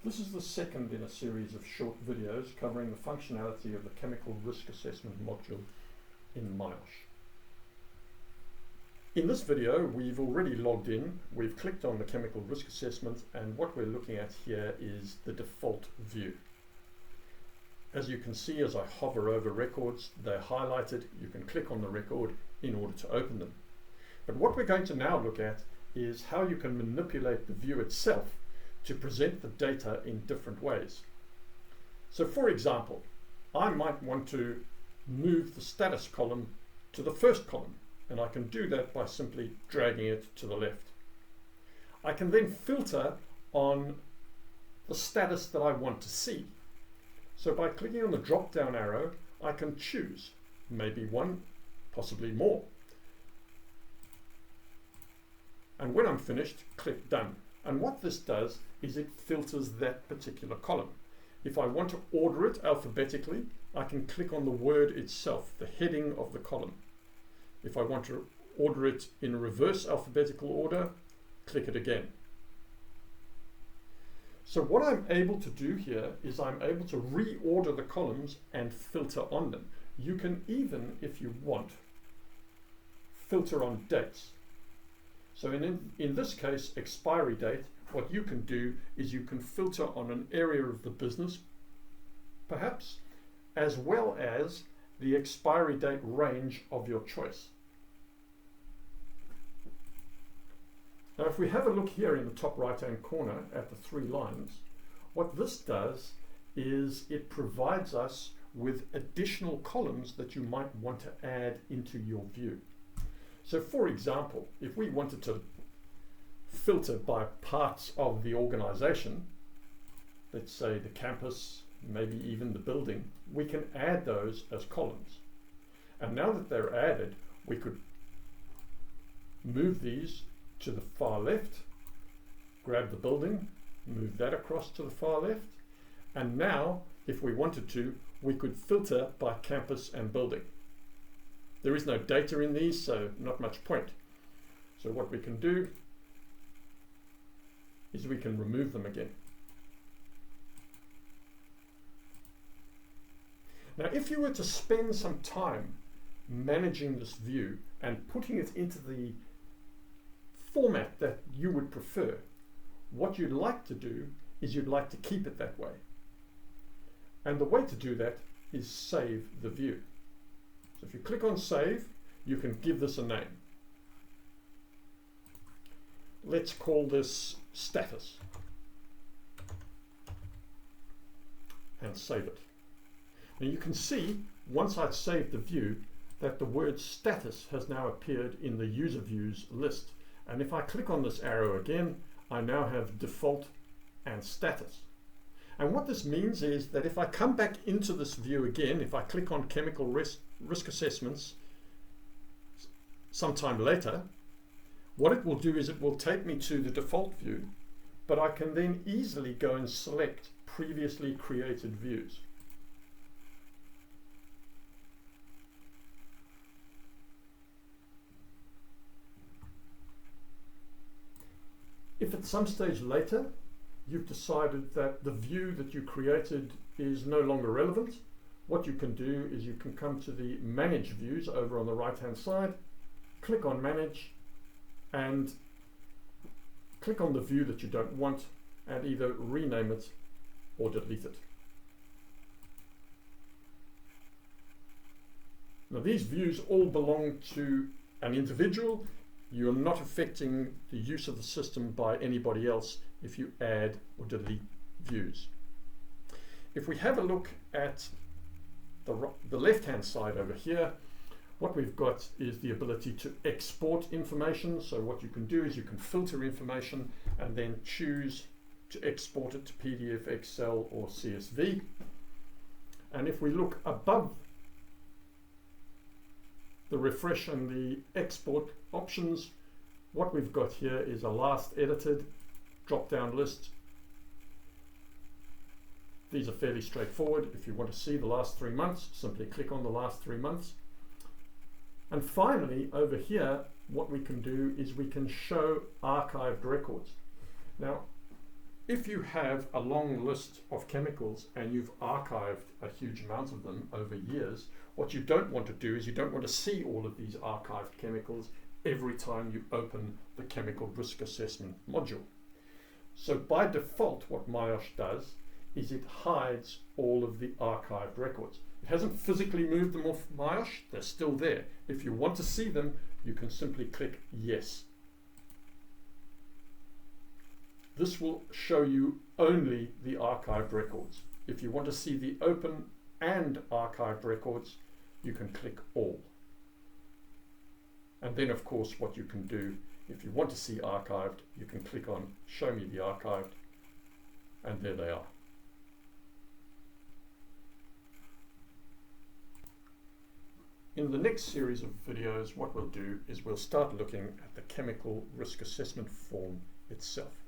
This is the second in a series of short videos covering the functionality of the Chemical Risk Assessment module in MIOSH. In this video, we've already logged in, we've clicked on the Chemical Risk Assessment, and what we're looking at here is the default view. As you can see, as I hover over records, they're highlighted. You can click on the record in order to open them. But what we're going to now look at is how you can manipulate the view itself to present the data in different ways. So for example, I might want to move the status column to the first column, and I can do that by simply dragging it to the left. I can then filter on the status that I want to see. So by clicking on the drop down arrow, I can choose maybe one, possibly more. And when I'm finished, click done. And what this does is it filters that particular column. If I want to order it alphabetically, I can click on the word itself, the heading of the column. If I want to order it in reverse alphabetical order, click it again. So what I'm able to do here is I'm able to reorder the columns and filter on them. You can even, if you want, filter on dates. So in this case, expiry date, what you can do is you can filter on an area of the business, perhaps, as well as the expiry date range of your choice. Now, if we have a look here in the top right-hand corner at the three lines, what this does is it provides us with additional columns that you might want to add into your view. So for example, if we wanted to filter by parts of the organization, let's say the campus, maybe even the building, we can add those as columns. And now that they're added, we could move these to the far left, grab the building, move that across to the far left, and now, if we wanted to, we could filter by campus and building. There is no data in these, so not much point. So what we can do is we can remove them again. Now, if you were to spend some time managing this view and putting it into the format that you would prefer, what you'd like to do is you'd like to keep it that way. And the way to do that is save the view. So if you click on save, you can give this a name. Let's call this status and save it. Now you can see, once I've saved the view, that the word status has now appeared in the user views list. And if I click on this arrow again, I now have default and status. And what this means is that if I come back into this view again, if I click on Chemical Risk Assessments sometime later, what it will do is it will take me to the default view, but I can then easily go and select previously created views. If at some stage later you've decided that the view that you created is no longer relevant, what you can do is you can come to the Manage Views over on the right-hand side, click on Manage, and click on the view that you don't want and either rename it or delete it. Now these views all belong to an individual. You're not affecting the use of the system by anybody else if you add or delete views. If we have a look at the left-hand side over here, what we've got is the ability to export information. So what you can do is you can filter information and then choose to export it to PDF, Excel, or CSV. And if we look above the refresh and the export options, what we've got here is a last edited drop-down list. These are fairly straightforward. If you want to see the last 3 months, simply click on the last 3 months. And finally, over here, what we can do is we can show archived records. Now, If you have a long list of chemicals and you've archived a huge amount of them over years, what you don't want to do is you don't want to see all of these archived chemicals every time you open the chemical risk assessment module. So by default, what MIOSH does is it hides all of the archived records. It hasn't physically moved them off MIOSH, they're still there. If you want to see them, you can simply click yes. This will show you only the archived records. If you want to see the open and archived records, you can click all. And then of course what you can do, if you want to see archived, you can click on show me the archived, and there they are. In the next series of videos, what we'll do is we'll start looking at the chemical risk assessment form itself.